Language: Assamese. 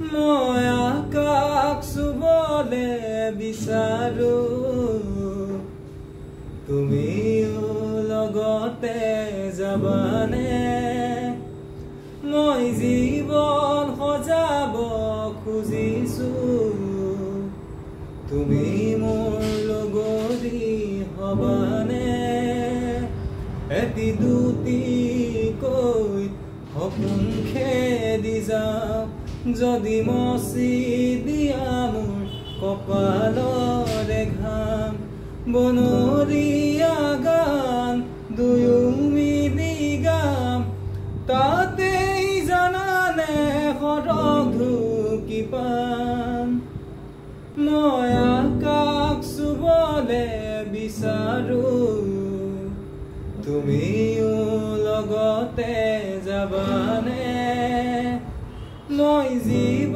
মই আকাশ চুবলে বিচাৰো তুমিও লগতে যাবানে মই জীৱন সজাব খুজিছো তুমি মোৰ লগৰী হবানে এটি দুটি কৈ সপোন খেদি যাওঁ যদি মচি দিয়া মোৰ কপালৰে ঘাম বনৰীয়া গান দুয়ো মিলি গাম তাতেই জানানে সৰগ ঢুকি পাম মই আকাশ চুবলে বিচাৰো তুমিও লগতে যাবানে মই জীৱ